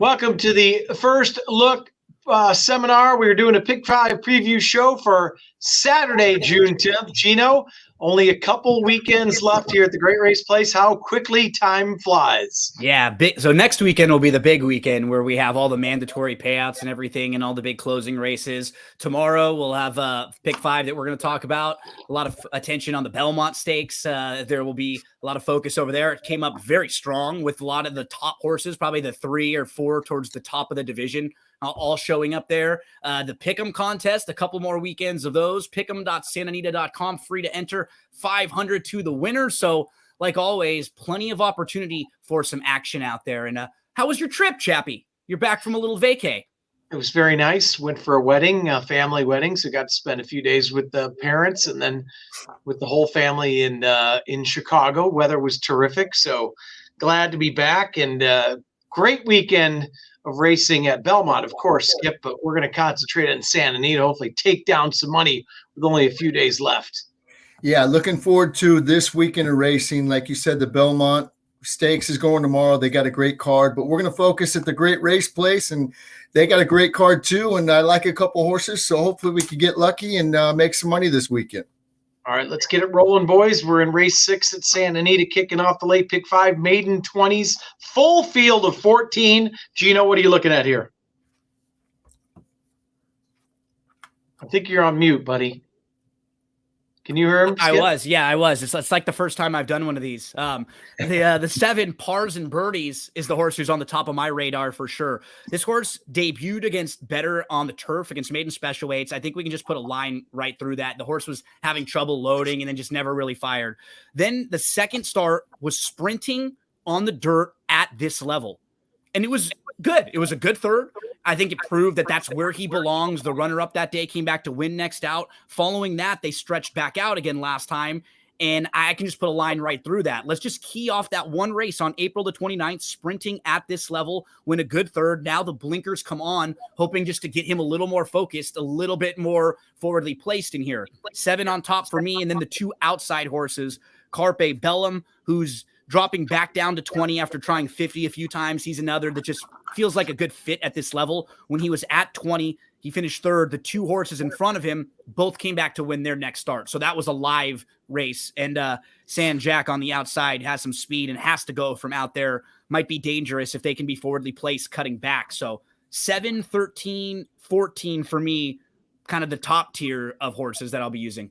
Welcome to the first look seminar. We're doing a Pick 5 preview show for Saturday, June 10th. Gino, only a couple weekends left here at the Great Race Place. How quickly time flies. Yeah, big. So next weekend will be the big weekend where we have all the mandatory payouts and everything and all the big closing races. Tomorrow we'll have Pick 5 that we're going to talk about. A lot of attention on the Belmont Stakes. There will be a lot of focus over there. It came up very strong with a lot of the top horses, probably the 3 or 4 towards the top of the division, all showing up there. The Pick'em contest, a couple more weekends of those. Pick'em.santanita.com, free to enter, 500 to the winner. So like always, plenty of opportunity for some action out there. And how was your trip, Chappie? You're back from a little vacay. It was very nice. Went for a wedding, a family wedding. So got to spend a few days with the parents and then with the whole family in Chicago. Weather was terrific. So glad to be back, and great weekend of racing at Belmont, of course, Skip, but we're going to concentrate on Santa Anita, hopefully take down some money with only a few days left. Yeah, looking forward to this weekend of racing. Like you said, the Belmont Stakes is going tomorrow. They got a great card, but we're going to focus at the Great Race Place, and they got a great card too, and I like a couple horses, so hopefully we can get lucky and make some money this weekend. All right, let's get it rolling, boys. We're in race 6 at Santa Anita, kicking off the late Pick 5, maiden 20s, full field of 14. Gino, what are you looking at here? I think you're on mute, buddy. Can you hear him? Skip? I was. It's like the first time I've done one of these. The 7 Pars and Birdies is the horse who's on the top of my radar for sure. This horse debuted against Better on the turf against maiden special weights. I think we can just put a line right through that. The horse was having trouble loading and then just never really fired. Then the second start was sprinting on the dirt at this level, and it was good. It was a good third. I think it proved that that's where he belongs. The runner-up that day came back to win next out. Following that, they stretched back out again last time, and I can just put a line right through that. Let's just key off that one race on April the 29th, sprinting at this level, win a good third. Now the blinkers come on, hoping just to get him a little more focused, a little bit more forwardly placed in here. 7 on top for me, and then the 2 outside horses, Carpe Bellum, who's dropping back down to 20 after trying 50 a few times. He's another that just feels like a good fit at this level. When he was at 20, he finished third. The 2 horses in front of him both came back to win their next start. So that was a live race. And San Jack on the outside has some speed and has to go from out there. Might be dangerous if they can be forwardly placed cutting back. So 7, 13, 14 for me, kind of the top tier of horses that I'll be using.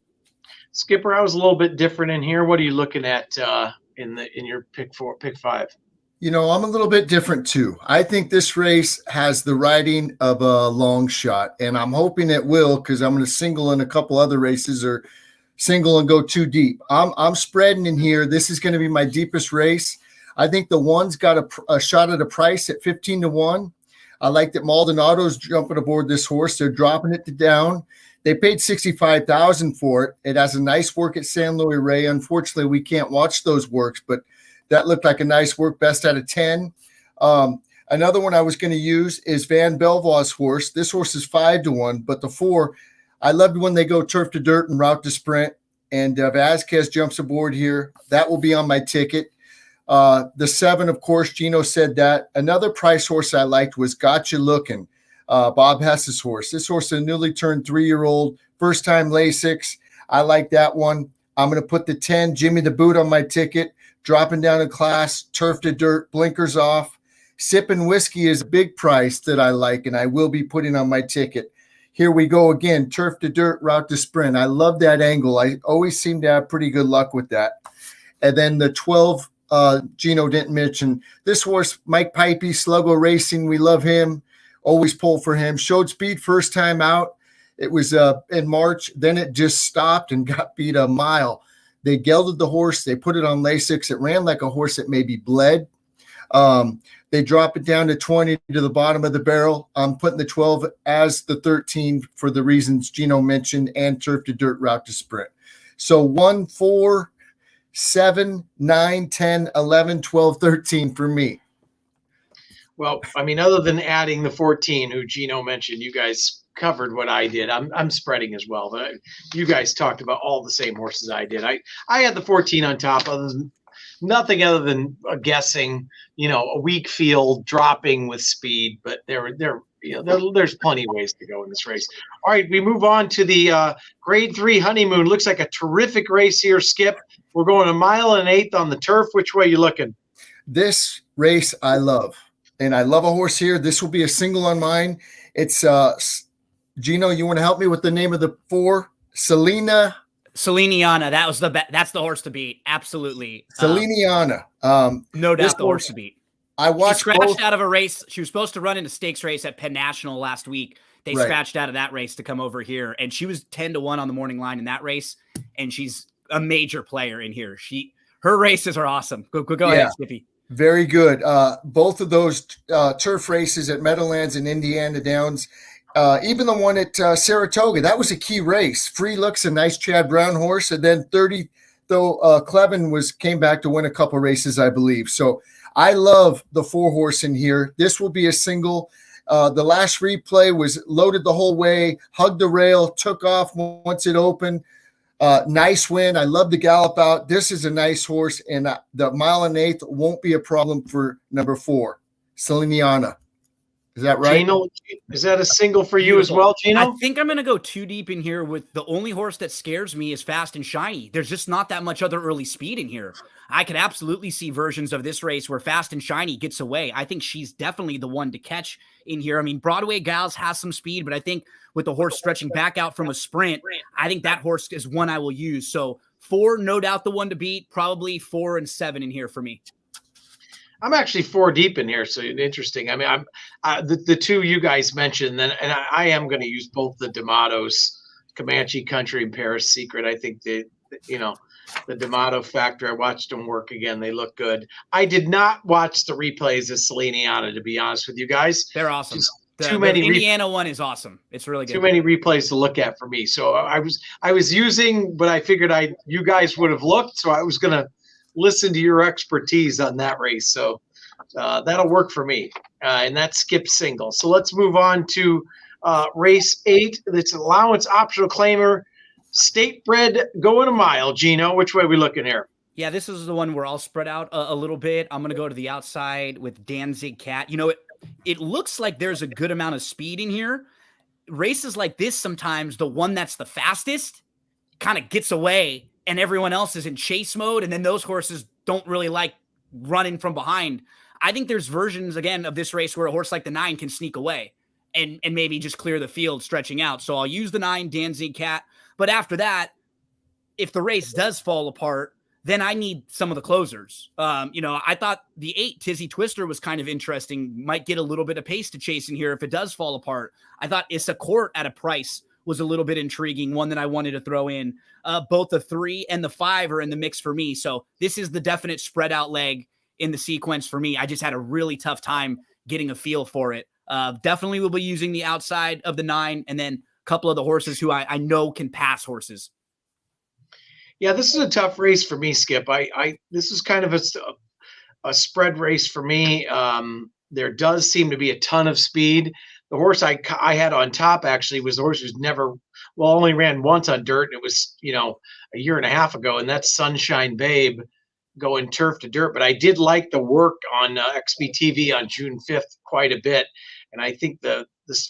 Skipper, I was a little bit different in here. What are you looking at in your Pick 5? You know, I'm a little bit different too. I think this race has the riding of a long shot, and I'm hoping it will, because I'm going to single in a couple other races or single and go too deep. I'm spreading in here. This is going to be my deepest race. I think the one's got a shot at a price at 15 to 1. I like that Maldonado's jumping aboard this horse. They're dropping it down. They paid $65,000 for it. It has a nice work at San Luis Rey. Unfortunately, we can't watch those works, but that looked like a nice work, best out of 10. Another one I was going to use is Van Belvoir's horse. This horse is 5 to 1, but the 4, I loved when they go turf to dirt and route to sprint. And Vasquez jumps aboard here. That will be on my ticket. The 7, of course, Gino said that. Another price horse I liked was Gotcha Looking. Bob Hess's horse. This horse is a newly turned 3-year-old, first time Lasix. I like that one. I'm going to put the 10, Jimmy the Boot, on my ticket, dropping down in class, turf to dirt, blinkers off. Sipping Whiskey is a big price that I like, and I will be putting on my ticket. Here we go again, turf to dirt, route to sprint. I love that angle. I always seem to have pretty good luck with that. And then the 12, Gino didn't mention. This horse, Mike Pipey, Sluggo Racing, we love him. Always pull for him. Showed speed first time out. It was in March. Then it just stopped and got beat a mile. They gelded the horse. They put it on Lasix. It ran like a horse that maybe bled. They drop it down to 20 to the bottom of the barrel. I'm putting the 12 as the 13 for the reasons Gino mentioned, and turf to dirt, route to sprint. So 1, 4, 7, 9, 10, 11, 12, 13 for me. Well, I mean, other than adding the 14, who Gino mentioned, you guys covered what I did. I'm spreading as well. But you guys talked about all the same horses I did. I had the 14 on top. Other than nothing other than guessing. A weak field dropping with speed, but there's plenty of ways to go in this race. All right, we move on to the Grade 3 Honeymoon. Looks like a terrific race here, Skip. We're going 1 1/8 on the turf. Which way are you looking? This race I love, and I love a horse here. This will be a single on mine. It's Gino, you want to help me with the name of the 4? Seleniana. That's the horse to beat. Absolutely. Seleniana. No doubt the horse to beat. I watched she scratched out of a race. She was supposed to run in a stakes race at Penn National last week. They scratched out of that race to come over here, and she was 10-1 on the morning line in that race, and she's a major player in here. Her races are awesome. Go ahead, Skippy. Very good. Both of those turf races at Meadowlands and Indiana Downs, even the one at Saratoga, that was a key race. Free Looks, a nice Chad Brown horse, and then 30, though Clevin came back to win a couple races, I believe. So I love the 4 horse in here. This will be a single. The last replay was loaded the whole way, hugged the rail, took off once it opened. Nice win. I love the gallop out. This is a nice horse, and the 1 1/8 won't be a problem for number 4, Seleniana. Is that right? Gino, is that a single for you as well, Gino? I think I'm going to go too deep in here with the only horse that scares me is Fast and Shiny. There's just not that much other early speed in here. I could absolutely see versions of this race where Fast and Shiny gets away. I think she's definitely the one to catch in here. I mean, Broadway Gals has some speed, but I think with the horse stretching back out from a sprint, I think that horse is one I will use. So 4, no doubt the one to beat, probably 4 and 7 in here for me. I'm actually 4 deep in here, so interesting. I mean, the 2 you guys mentioned, and I am going to use both the D'Amatos, Comanche Country and Paris Secret. I think the D'Amato factor. I watched them work again; they look good. I did not watch the replays of Seleniana, to be honest with you guys. They're awesome. Too many. The Indiana one is awesome. It's really good. Too many replays to look at for me. So I was using, but I figured you guys would have looked, so I was going to listen to your expertise on that race. So that'll work for me. And that skips single. So let's move on to race 8. That's allowance optional claimer, state bred going 1 mile. Gino, which way are we looking here? Yeah, this is the one where I'll spread out a little bit. I'm going to go to the outside with Danzig Cat. It looks like there's a good amount of speed in here. Races like this, sometimes the one that's the fastest kind of gets away and everyone else is in chase mode, and then those horses don't really like running from behind. I think there's versions, again, of this race where a horse like the 9 can sneak away and maybe just clear the field stretching out. So I'll use the 9, Danzig Cat. But after that, if the race does fall apart, then I need some of the closers. I thought the 8, Tizzy Twister, was kind of interesting. Might get a little bit of pace to chase in here if it does fall apart. I thought Issa Court at a price was a little bit intriguing, one that I wanted to throw in. Both the 3 and the 5 are in the mix for me. So this is the definite spread out leg in the sequence for me. I just had a really tough time getting a feel for it. Definitely will be using the outside of the 9 and then a couple of the horses who I know can pass horses. Yeah, this is a tough race for me, Skip. This is kind of a spread race for me. There does seem to be a ton of speed. The horse I had on top actually was the horse who's only ran once on dirt, and it was a year and a half ago, and that's Sunshine Babe going turf to dirt. But I did like the work on XBTV on June 5th quite a bit, and I think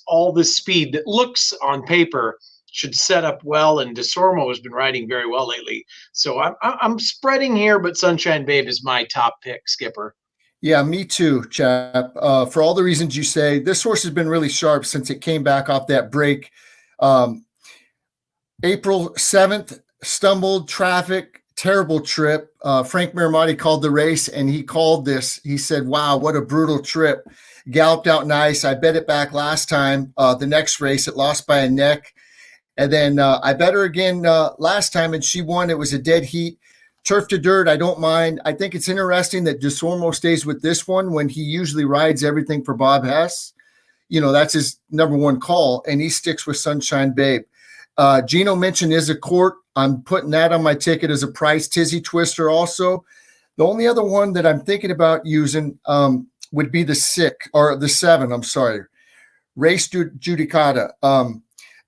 all this speed that looks on paper should set up well, and DeSormo has been riding very well lately. So I'm spreading here, but Sunshine Babe is my top pick, Skipper. Yeah, me too, chap. For all the reasons you say, this horse has been really sharp since it came back off that break. April 7th, stumbled, traffic, terrible trip. Frank Maramati called the race, and he called this. He said, wow, what a brutal trip. Galloped out nice. I bet it back last time. The next race, it lost by a neck. And then I bet her again last time, and she won. It was a dead heat. Turf to dirt, I don't mind. I think it's interesting that DeSormo stays with this one when he usually rides everything for Bob Hess. That's his number one call, and he sticks with Sunshine Babe. Gino mentioned Issa Court. I'm putting that on my ticket as a price. Tizzy Twister also. The only other one that I'm thinking about using would be the 7, I'm sorry. Race Judicata.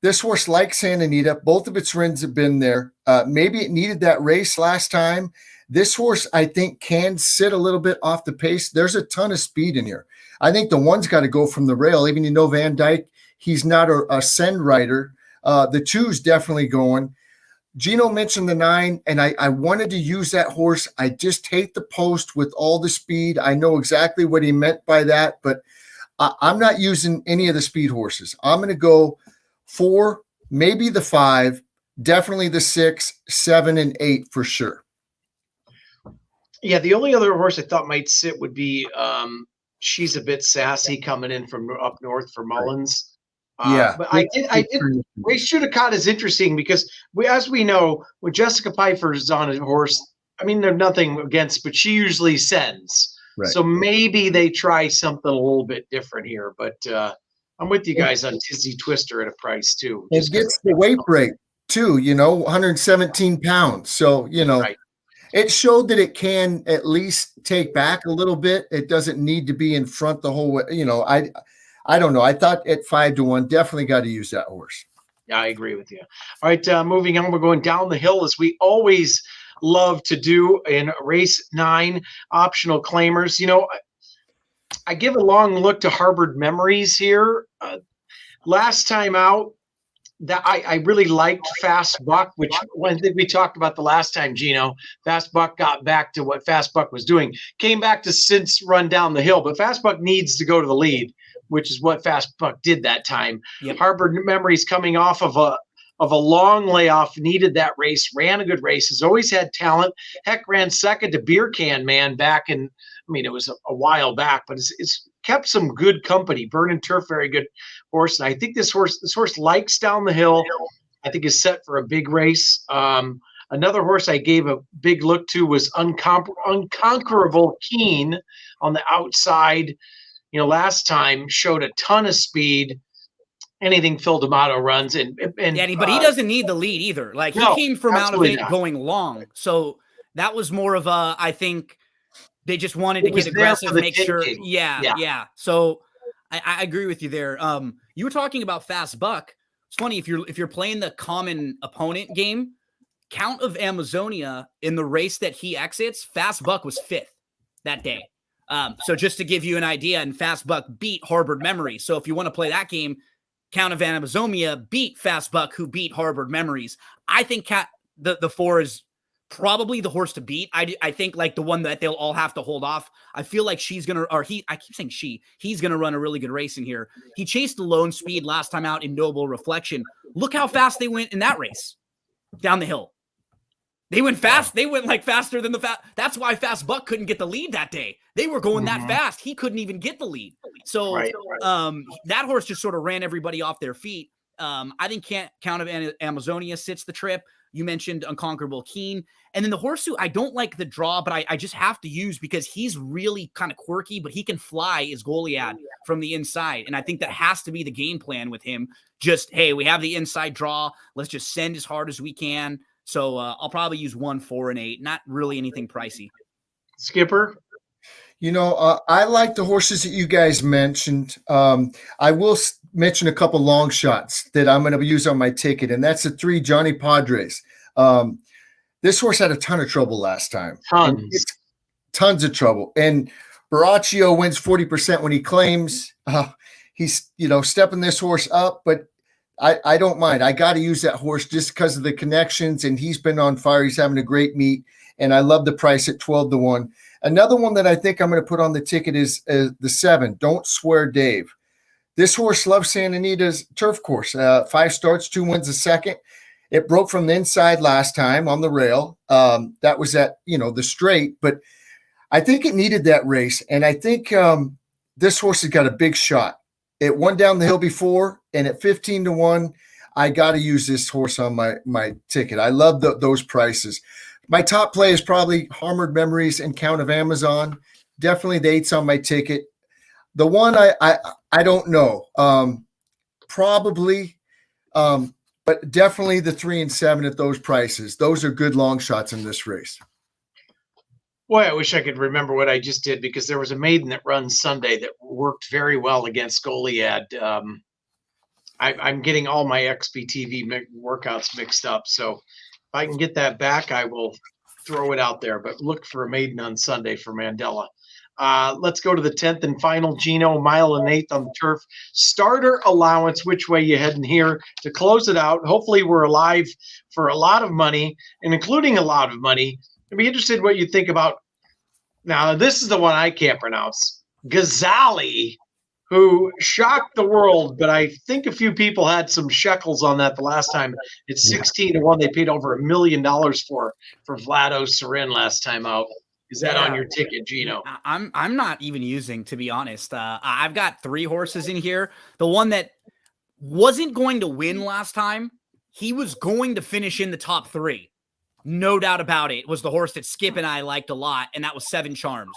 This horse, like Santa Anita, both of its runs have been there. Maybe it needed that race last time. This horse, I think, can sit a little bit off the pace. There's a ton of speed in here. I think the one's got to go from the rail. Even Van Dyke, he's not a send rider. The two's definitely going. Gino mentioned the 9, and I wanted to use that horse. I just hate the post with all the speed. I know exactly what he meant by that, but I'm not using any of the speed horses. I'm going to go 4, maybe the 5, definitely the 6, 7, and 8 for sure. Yeah, the only other horse I thought might sit would be She's a Bit Sassy coming in from up north for Mullins. But I did. Race Judicata is interesting because as we know, when Jessica Pfeiffer's on a horse, I mean, there's nothing against, but she usually sends. Right. So maybe they try something a little bit different here. But I'm with you guys on Tizzy Twister at a price too. It gets the weight break too, 117 pounds. So, right. It showed that it can at least take back a little bit. It doesn't need to be in front the whole way. I don't know. I thought at 5-1, definitely got to use that horse. Yeah, I agree with you. All right, moving on. We're going down the hill as we always love to do in race 9, optional claimers. I give a long look to Harbored Memories here. Last time out, that I really liked Fast Buck, which one thing we talked about the last time, Gino. Fast Buck got back to what Fast Buck was doing, came back to since run down the hill, but Fast Buck needs to go to the lead, which is what Fast Buck did that time. Yep. Harbored Memories coming off of a long layoff, needed that race, ran a good race, has always had talent. Heck, ran second to Beer Can Man back in, it was a while back, but it's kept some good company. Burning Turf, very good horse. And I think this horse likes down the hill. I think is set for a big race. Another horse I gave a big look to was Unconquerable Keen on the outside. Last time showed a ton of speed. Anything Phil D'Amato runs and but he doesn't need the lead either. Like he came from out of it going long, so that was more of a. I think they just wanted to get aggressive, make sure. Yeah. So I agree with you there. You were talking about Fast Buck. It's funny if you're playing the common opponent game. Count of Amazonia in the race that he exits, Fast Buck was 5th that day. So just to give you an idea, and Fast Buck beat Harbored Memories. So if you want to play that game, Count of Amazonia beat Fast Buck, who beat Harbored Memories. I think the 4 is probably the horse to beat. I think like the one that they'll all have to hold off. I feel like he's going to run a really good race in here. He chased the lone speed last time out in Noble Reflection. Look how fast they went in that race down the hill. They went fast. They went like faster than that's why Fast Buck couldn't get the lead that day. They were going that fast. He couldn't even get the lead. So that horse just sort of ran everybody off their feet. I think Count of Amazonia sits the trip. You mentioned Unconquerable Keen. And then the horse who I don't like the draw, but I just have to use because he's really kind of quirky, but he can fly, is Goliad from the inside. And I think that has to be the game plan with him. Just, hey, we have the inside draw. Let's just send as hard as we can. So I'll probably use 1, 4, and 8. Not really anything pricey. Skipper? I like the horses that you guys mentioned. I will mention a couple long shots that I'm going to use on my ticket, and that's the 3 Johnny Padres. This horse had a ton of trouble last time. Tons of trouble. And Baraccio wins 40% when he claims. He's, stepping this horse up, but I don't mind. I got to use that horse just because of the connections, and he's been on fire. He's having a great meet, and I love the price at 12-1. Another one that I think I'm going to put on the ticket is the 7, Don't Swear Dave. This horse loves Santa Anita's turf course. 5 starts, 2 wins a second. It broke from the inside last time on the rail. That was at, the straight, but I think it needed that race, and I think this horse has got a big shot. It won down the hill before, and at 15-1, I got to use this horse on my ticket. I love those prices. My top play is probably Harbored Memories and Count of Amazon. Definitely the 8's on my ticket. The one I don't know. Probably, but definitely the 3 and 7 at those prices. Those are good long shots in this race. Boy, I wish I could remember what I just did because there was a maiden that runs Sunday that worked very well against Goliad. I'm getting all my XBTV workouts mixed up. So if I can get that back, I will throw it out there, but look for a maiden on Sunday for Mandella. Let's go to the 10th and final. Gino, 1.8 on the turf. Starter allowance, which way you heading here to close it out? Hopefully we're alive for a lot of money, and including a lot of money. I'd be interested what you think about. Now, this is the one I can't pronounce. Ghazali, who shocked the world, but I think a few people had some shekels on that the last time. It's 16-1. They paid over $1 million for Vlado Serin last time out. Is that on your ticket, Gino? I'm not even using, to be honest. I've got 3 horses in here. The one that wasn't going to win last time, he was going to finish in the top 3. No doubt about it. It was the horse that Skip and I liked a lot, and that was 7 Charms.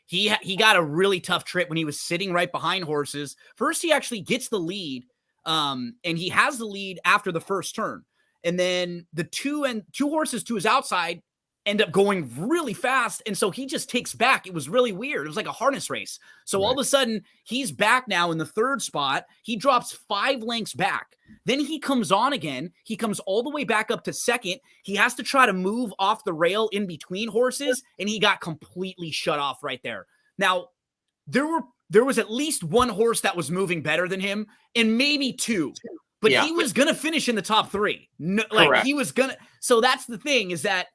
He got a really tough trip when he was sitting right behind horses. First, he actually gets the lead, and he has the lead after the first turn. And then the two horses to his outside end up going really fast, and so he just takes back. It was really weird. It was like a harness race. So all of a sudden, he's back now in the 3rd spot. He drops 5 lengths back. Then he comes on again. He comes all the way back up to 2nd. He has to try to move off the rail in between horses, and he got completely shut off right there. Now, there was at least 1 horse that was moving better than him, and maybe 2. But he was going to finish in the top 3. No, like he was going to. So that's the thing, is that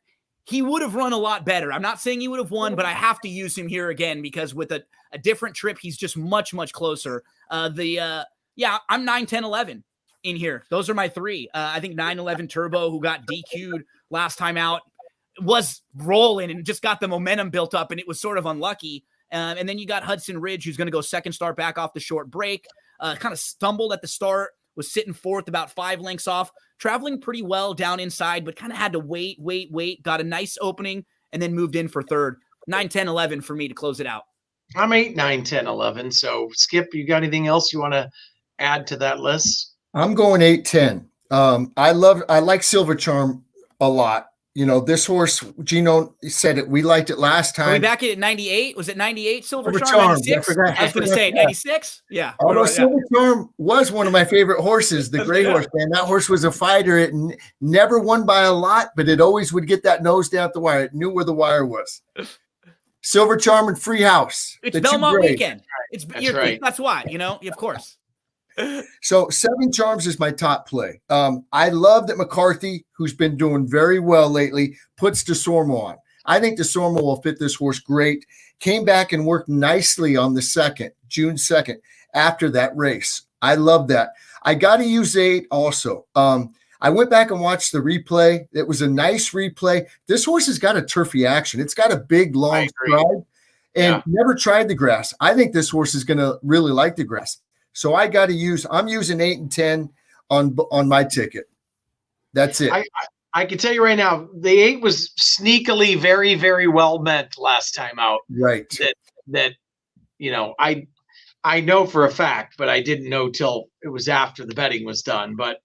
he would have run a lot better. I'm not saying he would have won, but I have to use him here again because with a different trip, he's just much, much closer. I'm 9, 10, 11 in here. Those are my 3. I think 9, 11 Turbo, who got DQ'd last time out, was rolling and just got the momentum built up, and it was sort of unlucky. And then you got Hudson Ridge, who's going to go 2nd start back off the short break. Kind of stumbled at the start, was sitting 4th, about 5 lengths off, traveling pretty well down inside, but kind of had to wait, got a nice opening, and then moved in for 3rd. 9, 10, 11 for me to close it out. I'm 8, 9, 10, 11. So, Skip, you got anything else you want to add to that list? I'm going 8, 10. I like Silver Charm a lot. You know, this horse, Gino said it. We liked it last time. Are we back at 98? Was it 98 Silver Charm? Charm? 96? I was going to say 96. Yeah. Although Silver Charm was one of my favorite horses, the gray horse, man. That horse was a fighter. It never won by a lot, but it always would get that nose down at the wire. It knew where the wire was. Silver Charm and Free House. It's Belmont weekend. Right. That's why, of course. So 7 Charms is my top play. I love that McCarthy, who's been doing very well lately, puts DeSormo on. I think DeSormo will fit this horse great. Came back and worked nicely on the 2nd, June 2nd, after that race. I love that. I got to use 8 also. I went back and watched the replay. It was a nice replay. This horse has got a turfy action. It's got a big, long stride and never tried the grass. I think this horse is going to really like the grass. So I'm using 8 and 10 on my ticket. That's it. I can tell you right now, the 8 was sneakily very, very well meant last time out. Right. That I know for a fact, but I didn't know till it was after the betting was done. But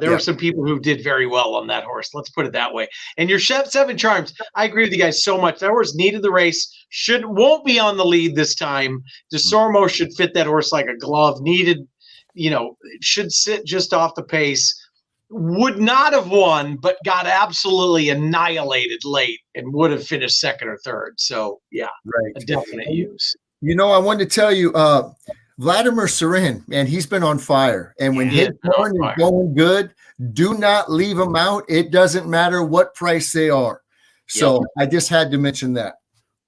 there were some people who did very well on that horse. Let's put it that way. And your 7 Charms, I agree with you guys so much. That horse needed the race. Won't be on the lead this time. DeSormo should fit that horse like a glove. Should sit just off the pace. Would not have won, but got absolutely annihilated late and would have finished 2nd or 3rd. So a definite use. I wanted to tell you, Vladimir Serin, man, he's been on fire. And when his horn is going good, do not leave him out. It doesn't matter what price they are. So I just had to mention that.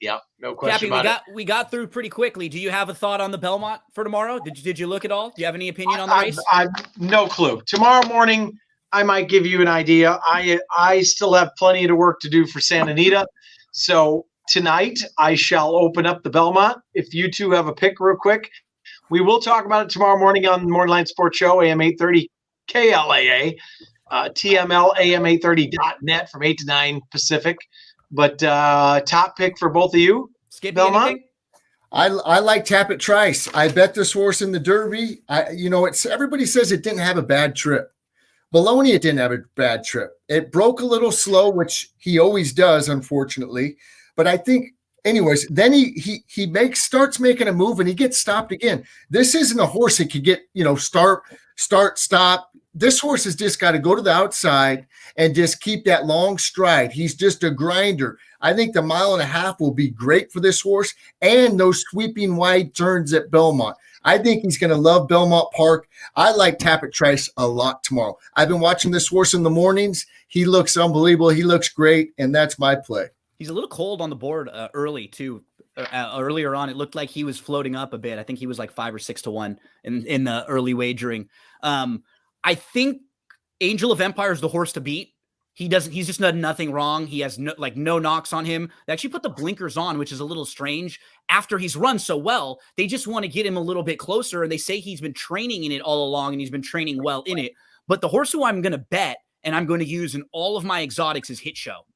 Yeah, no question about it. We got through pretty quickly. Do you have a thought on the Belmont for tomorrow? Did you look at all? Do you have any opinion on the race? I've no clue. Tomorrow morning, I might give you an idea. I still have plenty of work to do for Santa Anita. So tonight, I shall open up the Belmont. If you two have a pick real quick, we will talk about it tomorrow morning on the Morning Line Sports Show, AM 830 KLAA, TML AM 830.net from 8 to 9 Pacific. But top pick for both of you, Skip, Belmont? anything? I like Tapit Trice. I bet this horse in the Derby. Everybody says it didn't have a bad trip. Bologna, it didn't have a bad trip. It broke a little slow, which he always does, unfortunately. But I think, anyways, then he starts making a move and he gets stopped again. This isn't a horse that could get, start, stop, this horse has just got to go to the outside and just keep that long stride. He's just a grinder. I think the 1.5 miles will be great for this horse, and those sweeping wide turns at Belmont. I think he's going to love Belmont Park. I like Tapit Trice a lot tomorrow. I've been watching this horse in the mornings. He looks unbelievable. He looks great, and that's my play. He's a little cold on the board early too. Earlier on, it looked like he was floating up a bit. I think he was like 5 or 6 to 1 in the early wagering. I think Angel of Empire is the horse to beat. He's just done nothing wrong. He has no knocks on him. They actually put the blinkers on, which is a little strange. After he's run so well, they just want to get him a little bit closer. And they say he's been training in it all along and he's been training well in it. But the horse who I'm going to bet and I'm going to use in all of my exotics is Hit Show.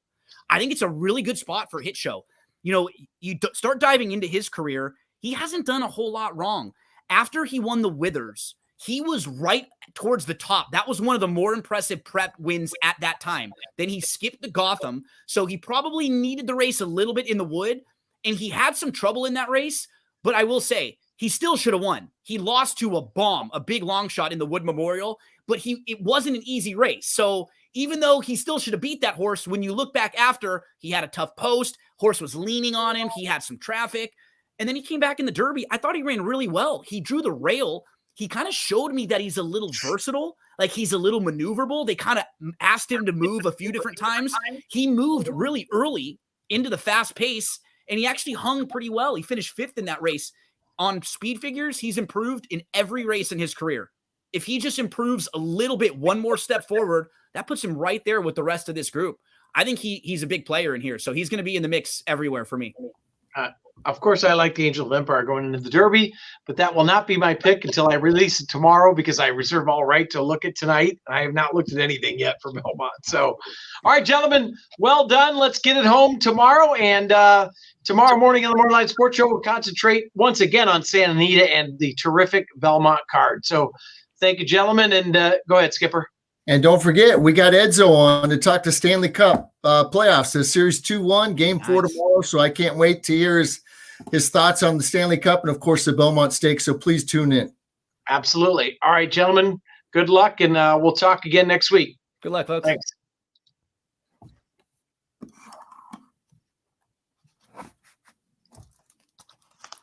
I think it's a really good spot for Hit Show. You know, you start diving into his career. He hasn't done a whole lot wrong. After he won the Withers, he was right towards the top. That was one of the more impressive prep wins at that time. Then he skipped the Gotham. So he probably needed the race a little bit in the wood. And he had some trouble in that race. But I will say, he still should have won. He lost to a bomb, a big long shot in the Wood Memorial. But it wasn't an easy race. So even though he still should have beat that horse, when you look back after, he had a tough post. Horse was leaning on him. He had some traffic. And then he came back in the Derby. I thought he ran really well. He drew the rail. He kind of showed me that he's a little versatile, like he's a little maneuverable. They kind of asked him to move a few different times. He moved really early into the fast pace, and he actually hung pretty well. He finished 5th in that race. On speed figures, he's improved in every race in his career. If he just improves a little bit, one more step forward, that puts him right there with the rest of this group. I think he's a big player in here, so he's going to be in the mix everywhere for me. Of course, I like the Angel of Empire going into the Derby, but that will not be my pick until I release it tomorrow because I reserve all right to look at tonight. I have not looked at anything yet for Belmont. So, all right, gentlemen, well done. Let's get it home tomorrow. And tomorrow morning on the Morning Line Sports Show, we'll concentrate once again on Santa Anita and the terrific Belmont card. So thank you, gentlemen. And go ahead, Skipper. And don't forget, we got Edzo on to talk to Stanley Cup playoffs. The Series 2-1, Game 4 tomorrow. So I can't wait to hear his thoughts on the Stanley Cup and, of course, the Belmont Stakes. So please tune in. Absolutely. All right, gentlemen, good luck, and we'll talk again next week. Good luck, folks. Thanks.